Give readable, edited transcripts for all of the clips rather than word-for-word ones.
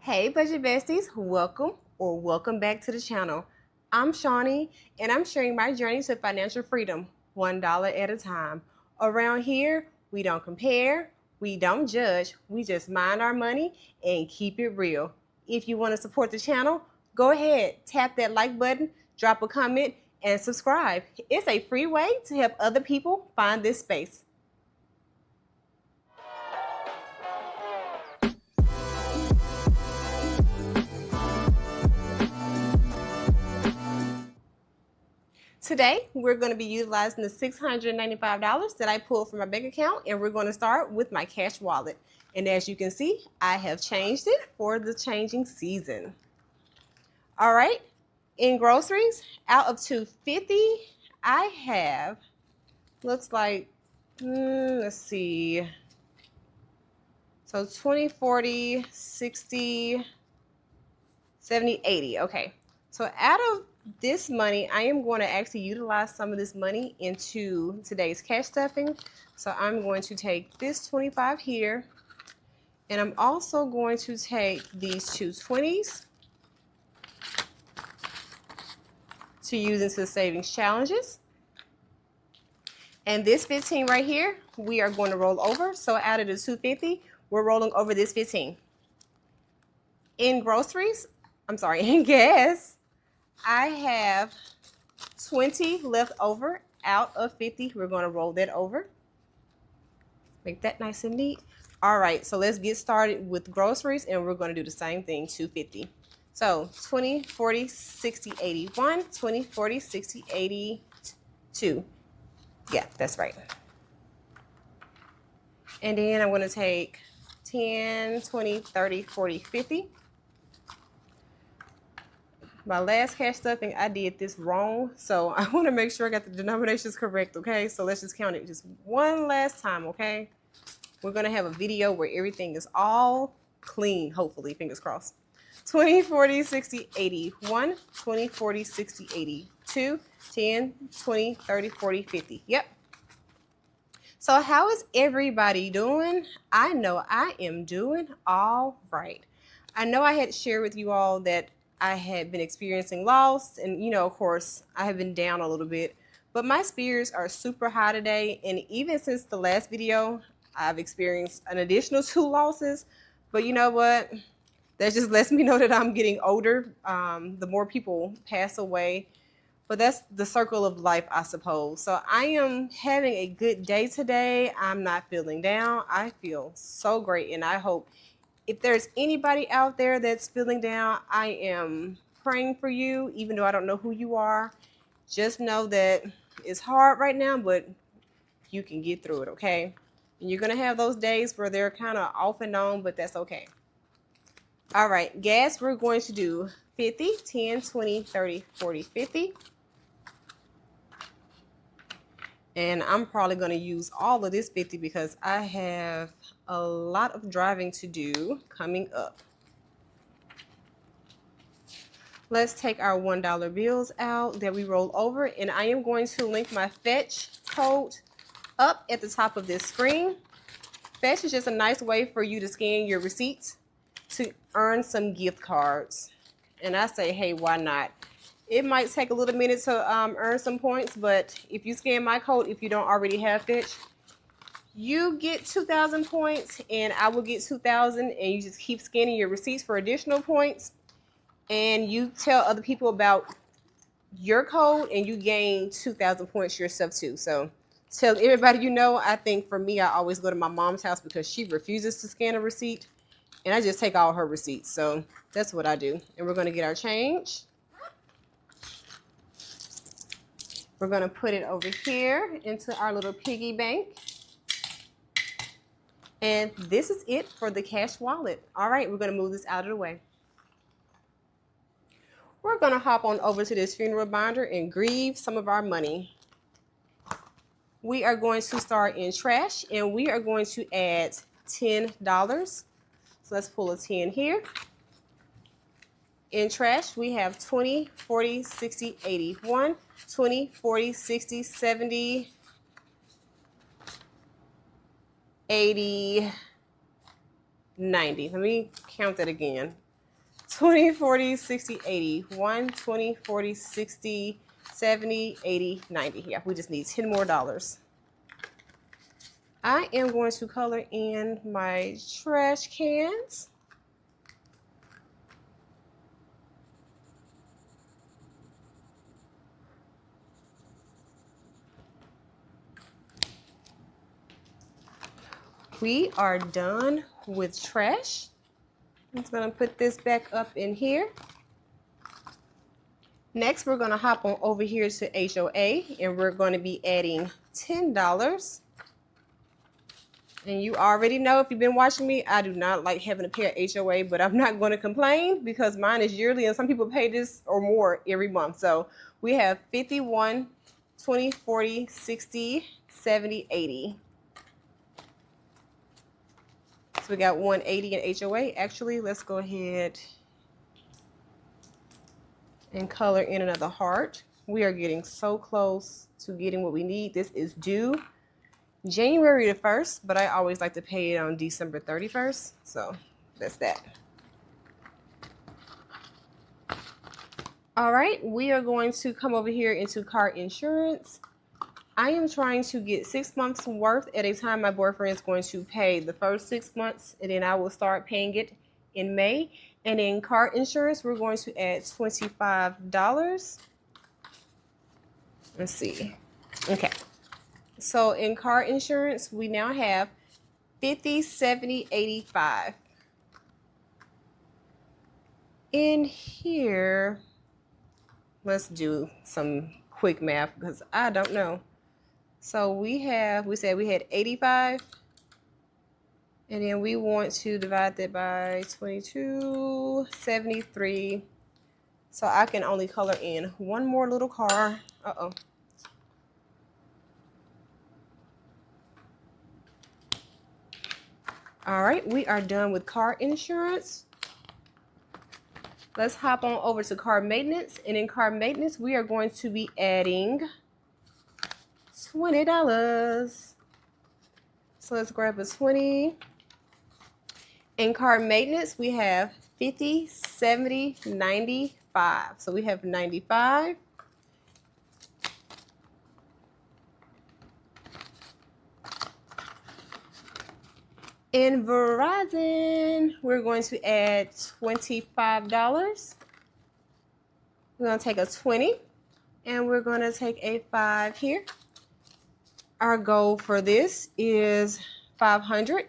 Hey budget besties, welcome back to the channel. I'm Shawnee and I'm sharing my journey to financial freedom, $1 at a time. Around here, we don't compare, we don't judge, we just mind our money and keep it real. If you want to support the channel, go ahead, tap that like button, drop a comment, and subscribe. It's a free way to help other people find this space. Today, we're going to be utilizing the $695 that I pulled from my bank account, and we're going to start with my cash wallet. And as you can see, I have changed it for the changing season. All right, in groceries, out of $250, I have, looks like, let's see, so 20, 40, 60, 70, 80. Okay, so out of this money, I am going to actually utilize some of this money into today's cash stuffing. So I'm going to take this 25 here, and I'm also going to take these two 20s to use into savings challenges. And this 15 right here, we are going to roll over. So out of the 250, we're rolling over this 15. In groceries, in gas, I have 20 left over out of 50. We're going to roll that over. Make that nice and neat. All right, so let's get started with groceries, and we're going to do the same thing, 250. So 20, 40, 60, 81, 20, 40, 60, 82. Yeah, that's right. And then I'm going to take 10, 20, 30, 40, 50. My last cash stuffing, I did this wrong, so I want to make sure I got the denominations correct, okay? So let's just count it just one last time, okay? We're going to have a video where everything is all clean, hopefully, fingers crossed. 20, 40, 60, 81, 20, 40, 60, 82, 10, 20, 30, 40, 50. Yep. So how is everybody doing? I know I am doing all right. I know I had shared with you all that I had been experiencing loss, and of course, I have been down a little bit, but my spirits are super high today. And even since the last video, I've experienced an additional 2 losses. But you know what? That just lets me know that I'm getting older. The more people pass away, but that's the circle of life, I suppose. So I am having a good day today. I'm not feeling down. I feel so great, and I hope if there's anybody out there that's feeling down, I am praying for you, even though I don't know who you are. Just know that it's hard right now, but you can get through it, okay? And you're going to have those days where they're kind of off and on, but that's okay. All right, gas, we're going to do 50, 10, 20, 30, 40, 50. And I'm probably going to use all of this 50 because I have a lot of driving to do coming up. Let's take our $1 bills out that we roll over, and I am going to link my Fetch code up at the top of this screen. Fetch is just a nice way for you to scan your receipts to earn some gift cards. And I say, hey, why not? It might take a little minute to earn some points, but if you scan my code, if you don't already have Fetch, you get 2,000 points, and I will get 2,000, and you just keep scanning your receipts for additional points, and you tell other people about your code, and you gain 2,000 points yourself too. So tell everybody you know. I think for me, I always go to my mom's house because she refuses to scan a receipt, and I just take all her receipts. So that's what I do. And we're going to get our change. We're going to put it over here into our little piggy bank. And this is it for the cash wallet. All right, we're going to move this out of the way. We're going to hop on over to this funeral binder and grieve some of our money. We are going to start in trash, and we are going to add $10. So let's pull a 10 here. In trash, we have 20, 40, 60, 81, 20, 40, 60, 70, 80, 90. Let me count that again. 20, 40, 60, 80. 1, 20, 40, 60, 70, 80, 90. Yeah, we just need 10 more dollars. I am going to color in my trash cans. We are done with trash. I'm just gonna put this back up in here. Next, we're gonna hop on over here to HOA, and we're gonna be adding $10. And you already know, if you've been watching me, I do not like having to pay a HOA, but I'm not gonna complain because mine is yearly, and some people pay this or more every month. So we have 51, 20, 40, 60, 70, 80. So we got 180 in HOA. Actually, let's go ahead and color in another heart. We are getting so close to getting what we need. This is due January the 1st, but I always like to pay it on December 31st. So that's that. All right, we are going to come over here into car insurance. I am trying to get 6 months worth at a time. My boyfriend is going to pay the first 6 months, and then I will start paying it in May. And in car insurance, we're going to add $25. Let's see. Okay. So in car insurance, we now have 50, 70, 85. In here, let's do some quick math because I don't know. So we said we had 85, and then we want to divide that by 22, 73. So I can only color in one more little car. Uh-oh. All right, we are done with car insurance. Let's hop on over to car maintenance. And in car maintenance, we are going to be adding $20. So let's grab a 20. In car maintenance, we have 50, 70, 95. So we have 95. In Verizon, we're going to add $25. We're going to take a 20, and we're going to take a 5 here. Our goal for this is 500,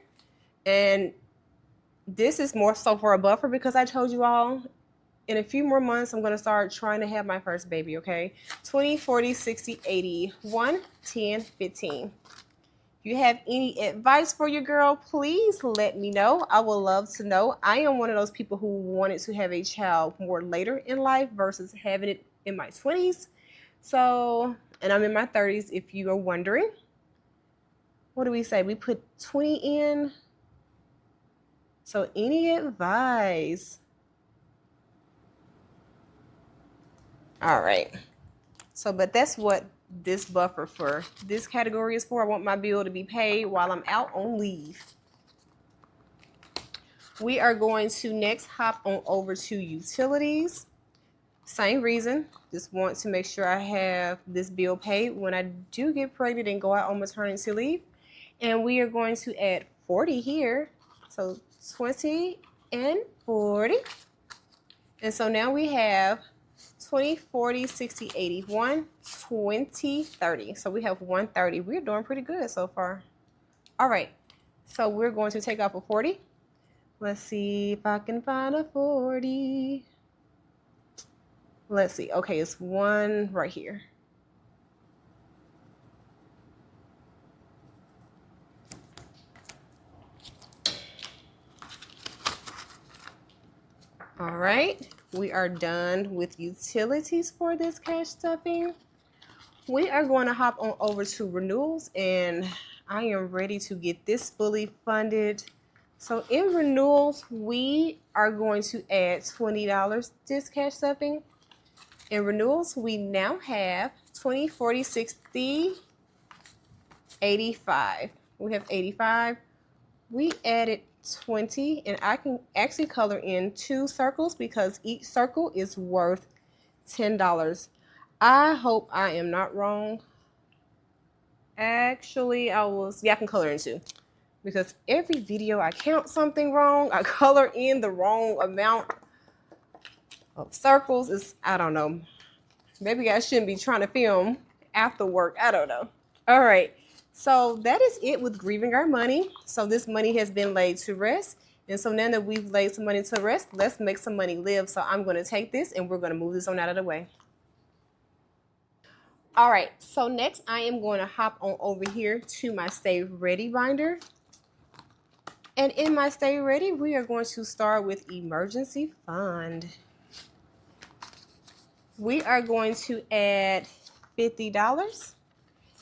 and this is more so for a buffer because I told you all in a few more months I'm going to start trying to have my first baby, okay? 20, 40, 60, 80, 1, 10, 15. If you have any advice for your girl, please let me know. I would love to know. I am one of those people who wanted to have a child more later in life versus having it in my 20s. So, and I'm in my 30s if you are wondering. What do we say? We put 20 in. So any advice? All right. So, but that's what this buffer for this category is for. I want my bill to be paid while I'm out on leave. We are going to next hop on over to utilities. Same reason. Just want to make sure I have this bill paid when I do get pregnant and go out on maternity leave. And we are going to add 40 here. So 20 and 40. And so now we have 20, 40, 60, 80, 1, 20, 30. So we have 130. We're doing pretty good so far. All right. So we're going to take off a 40. Let's see if I can find a 40. Let's see. Okay, it's one right here. All right, we are done with utilities for this cash stuffing. We are going to hop on over to renewals, and I am ready to get this fully funded. So in renewals, we are going to add $20 this cash stuffing. In renewals, we now have 20, 40, 60, 85. We have 85. We added 20, and I can actually color in 2 circles because each circle is worth $10. I hope I am not wrong. Actually, I can color in 2 because every video I count something wrong. I color in the wrong amount of circles. I don't know. Maybe I shouldn't be trying to film after work. I don't know. All right. So that is it with grieving our money. So this money has been laid to rest. And so now that we've laid some money to rest, let's make some money live. So I'm going to take this and we're going to move this on out of the way. All right. So next I am going to hop on over here to my Stay Ready binder. And in my Stay Ready, we are going to start with emergency fund. We are going to add $50.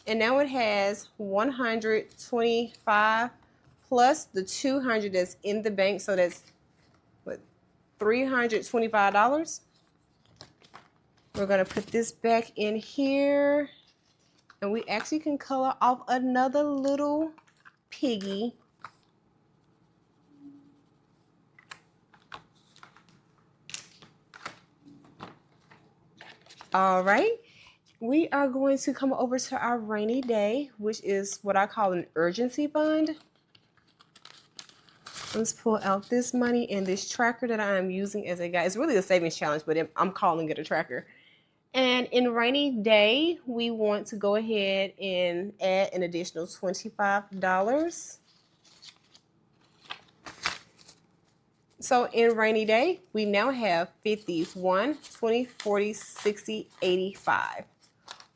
And now it has 125 plus the 200 that's in the bank. So that's what, $325. We're going to put this back in here. And we actually can color off another little piggy. All right. We are going to come over to our rainy day, which is what I call an urgency fund. Let's pull out this money and this tracker that I am using as a guide. It's really a savings challenge, but I'm calling it a tracker. And in rainy day, we want to go ahead and add an additional $25. So in rainy day, we now have 50s, 1, 20, 40, 60, 85.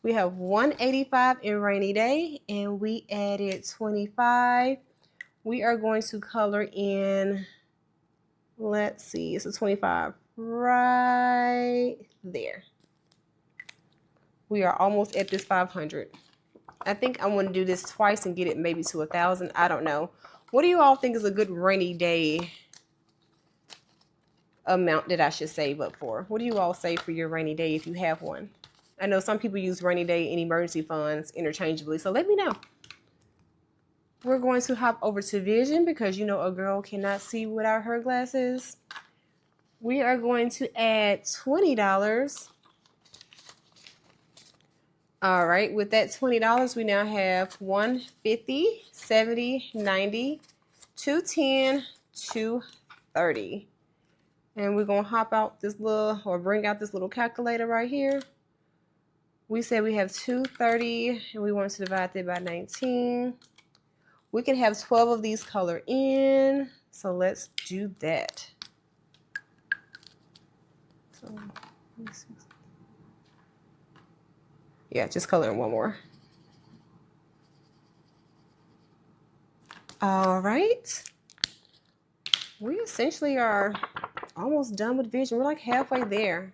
We have 185 in rainy day, and we added 25. We are going to color in, let's see, it's a 25 right there. We are almost at this 500. I think I'm going to do this twice and get it maybe to 1,000. I don't know. What do you all think is a good rainy day amount that I should save up for? What do you all save for your rainy day if you have one? I know some people use rainy day and emergency funds interchangeably, so let me know. We're going to hop over to vision because you know a girl cannot see without her glasses. We are going to add $20. All right, with that $20, we now have 150, 70, 90, 210, 230. And we're going to hop out this little, or bring out this little calculator right here. We said we have 230, and we want to divide that by 19. We can have 12 of these color in, so let's do that. So, yeah, just color in one more. All right. We essentially are almost done with vision. We're like halfway there.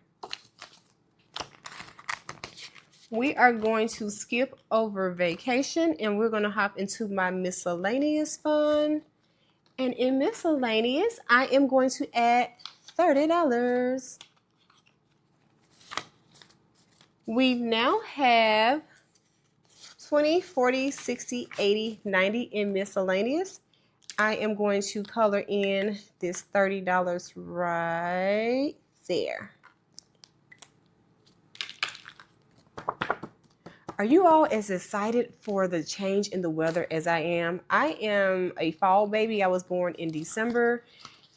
We are going to skip over vacation and we're going to hop into my miscellaneous fund. And in miscellaneous, I am going to add $30. We now have 20, 40, 60, 80, 90 in miscellaneous. I am going to color in this $30 right there. Are you all as excited for the change in the weather as I am? I am a fall baby. I was born in December.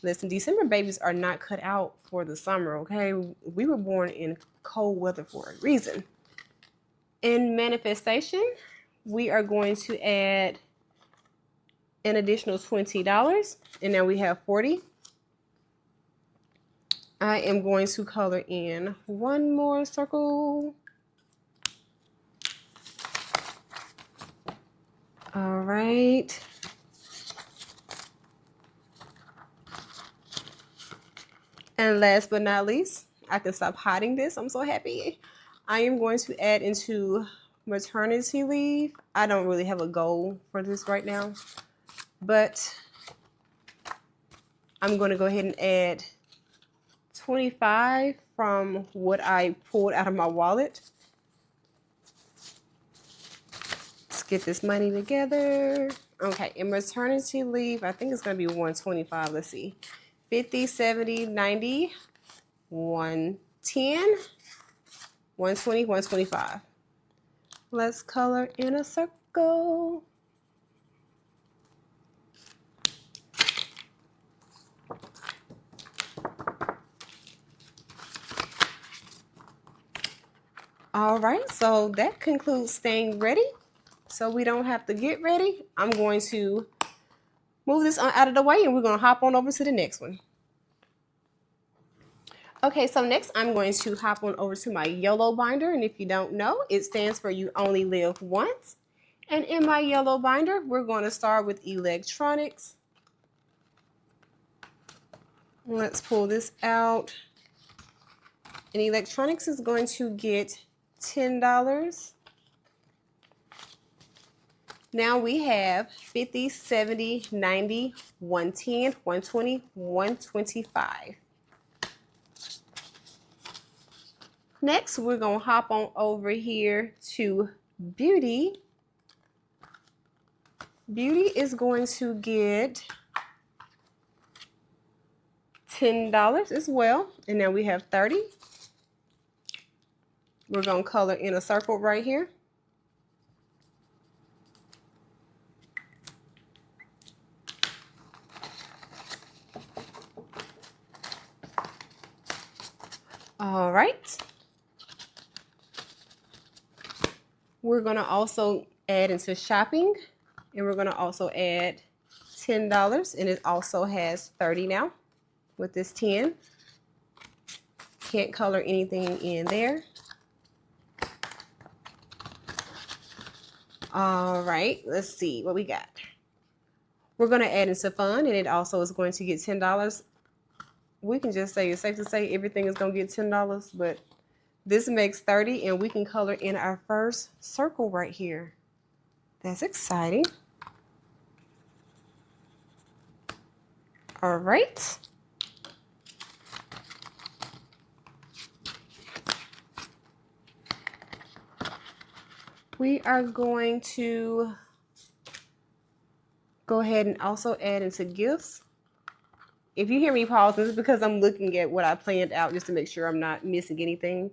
Listen, December babies are not cut out for the summer, okay? We were born in cold weather for a reason. In manifestation, we are going to add an additional $20, and now we have 40. I am going to color in one more circle. All right. And last but not least, I can stop hiding this. I'm so happy. I am going to add into maternity leave. I don't really have a goal for this right now, but I'm going to go ahead and add 25 from what I pulled out of my wallet. Let's get this money together. Okay, in maternity leave, I think it's going to be 125. Let's see. 50, 70, 90, 110, 120, 125. Let's color in a circle. All right, so that concludes staying ready. So we don't have to get ready. I'm going to move this on out of the way and we're going to hop on over to the next one. Okay, so next I'm going to hop on over to my YOLO binder. And if you don't know, it stands for You Only Live Once. And in my YOLO binder, we're going to start with electronics. Let's pull this out. And electronics is going to get $10. Now we have 50, 70, 90, 110, 120, 125. Next, we're going to hop on over here to beauty. Beauty is going to get $10 as well. And now we have 30. We're going to color in a circle right here. All right. We're going to also add into shopping, and we're going to also add $10, and it also has 30 now with this 10. Can't color anything in there. All right, let's see what we got. We're going to add into fun, and it also is going to get $10. We can just say, it's safe to say everything is going to get $10, but this makes 30, and we can color in our first circle right here. That's exciting. All right. We are going to go ahead and also add into gifts. If you hear me pause, this is because I'm looking at what I planned out just to make sure I'm not missing anything.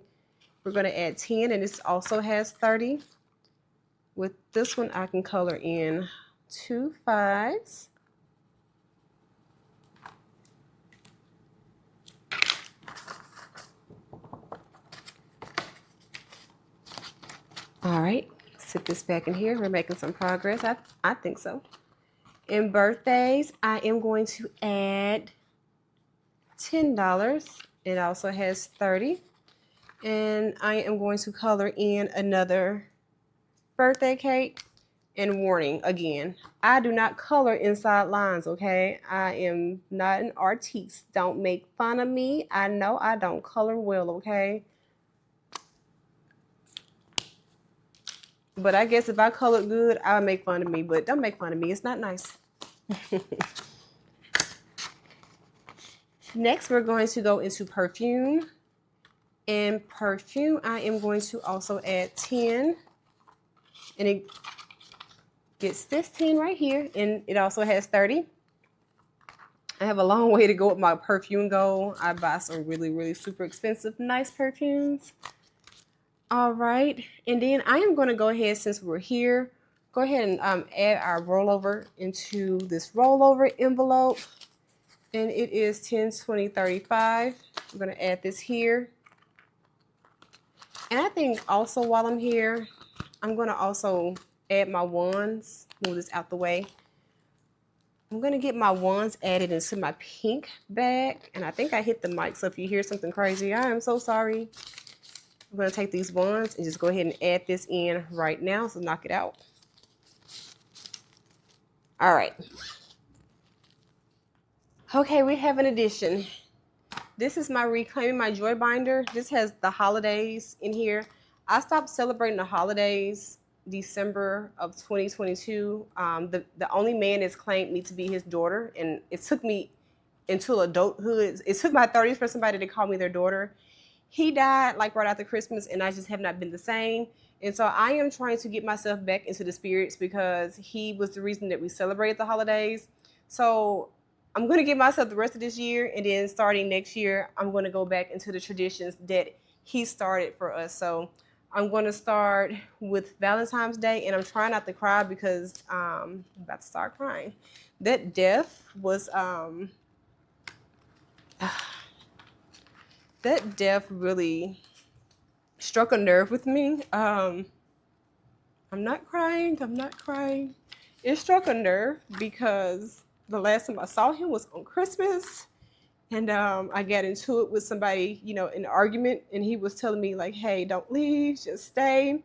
We're going to add 10, and this also has 30. With this one, I can color in 2 5s. All right, sit this back in here. We're making some progress. I think so. In birthdays, I am going to add $10. It also has 30. And I am going to color in another birthday cake. And warning again, I do not color inside lines, okay? I am not an artiste. Don't make fun of me. I know I don't color well, okay? But I guess if I colored good, I would make fun of me. But don't make fun of me. It's not nice. Next, we're going to go into perfume. In perfume, I am going to also add 10. And it gets this 10 right here. And it also has 30. I have a long way to go with my perfume goal. I buy some really, really super expensive, nice perfumes. All right. And then I am going to go ahead, since we're here, go ahead and add our rollover into this rollover envelope. And it is 10, 20, 35. I'm going to add this here. And I think also while I'm here, I'm going to also add my wands. Move this out the way. I'm going to get my wands added into my pink bag. And I think I hit the mic, so if you hear something crazy, I am so sorry. I'm going to take these wands and just go ahead and add this in right now. So knock it out. All right. Okay, we have an addition. This is my Reclaiming My Joy binder. This has the holidays in here. I stopped celebrating the holidays December of 2022. The only man that's claimed me to be his daughter, and it took me until adulthood. It took my 30s for somebody to call me their daughter. He died like right after Christmas, and I just have not been the same. And so I am trying to get myself back into the spirits because he was the reason that we celebrate the holidays. So I'm going to give myself the rest of this year, and then starting next year, I'm going to go back into the traditions that he started for us. So I'm going to start with Valentine's Day, and I'm trying not to cry because I'm about to start crying. That death was that death really struck a nerve with me. I'm not crying. I'm not crying. It struck a nerve because the last time I saw him was on Christmas, and I got into it with somebody, in an argument, and he was telling me like, "Hey, don't leave, just stay."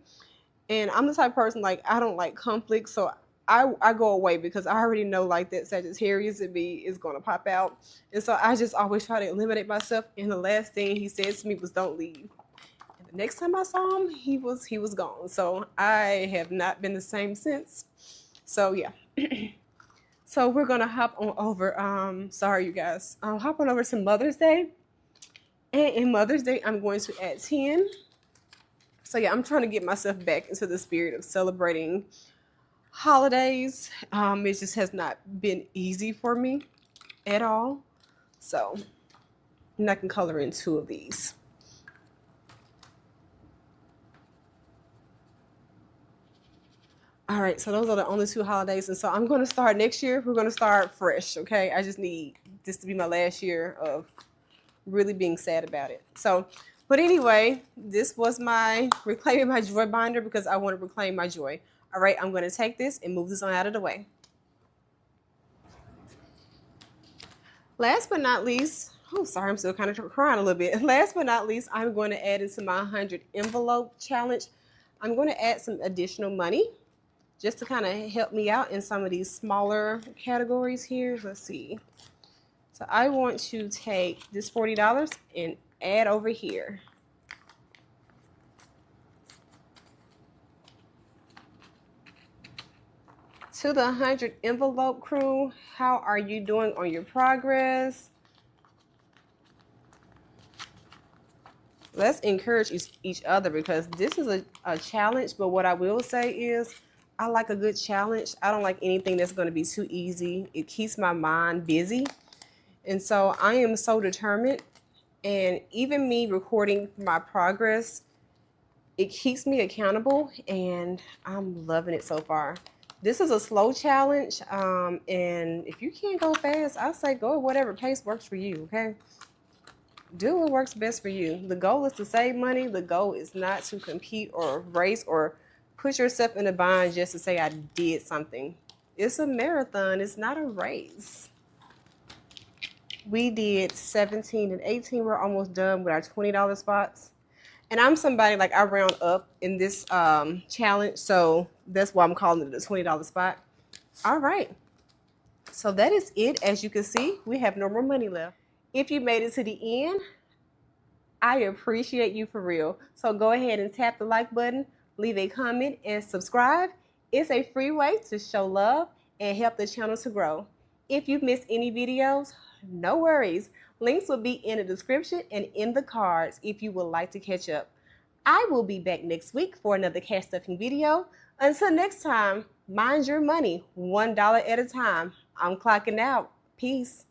And I'm the type of person, like, I don't like conflict, so I go away because I already know like that Sagittarius in me is gonna pop out, and so I just always try to eliminate myself. And the last thing he said to me was, "Don't leave." And the next time I saw him, he was gone. So I have not been the same since. So yeah. So we're gonna hop on over. Sorry you guys. Hop on over to Mother's Day, and in Mother's Day I'm going to add 10. So yeah, I'm trying to get myself back into the spirit of celebrating holidays. It just has not been easy for me at all. So I can color in 2 of these. All right, so those are the only 2 holidays. And so I'm going to start next year. We're going to start fresh, okay? I just need this to be my last year of really being sad about it. So, but anyway, this was my Reclaiming My Joy binder because I want to reclaim my joy. All right, I'm going to take this and move this on out of the way. Last but not least, sorry, I'm still kind of crying a little bit. Last but not least, I'm going to add into my 100 envelope challenge. I'm going to add some additional money just to kind of help me out in some of these smaller categories here. Let's see. So I want to take this $40 and add over here. To the 100 envelope crew, how are you doing on your progress? Let's encourage each other because this is a challenge, but what I will say is I like a good challenge. I don't like anything that's going to be too easy. It keeps my mind busy. And so I am so determined. And even me recording my progress, it keeps me accountable, and I'm loving it so far. This is a slow challenge. And if you can't go fast, I say go at whatever pace works for you, okay? Do what works best for you. The goal is to save money. The goal is not to compete or race or put yourself in a bind just to say I did something. It's a marathon. It's not a race. We did 17 and 18. We're almost done with our $20 spots. And I'm somebody, like, I round up in this challenge. So that's why I'm calling it the $20 spot. All right. So that is it. As you can see, we have no more money left. If you made it to the end, I appreciate you for real. So go ahead and tap the like button, leave a comment, and subscribe. It's a free way to show love and help the channel to grow. If you've missed any videos, no worries. Links will be in the description and in the cards if you would like to catch up. I will be back next week for another cash stuffing video. Until next time, mind your money, $1 at a time. I'm clocking out. Peace.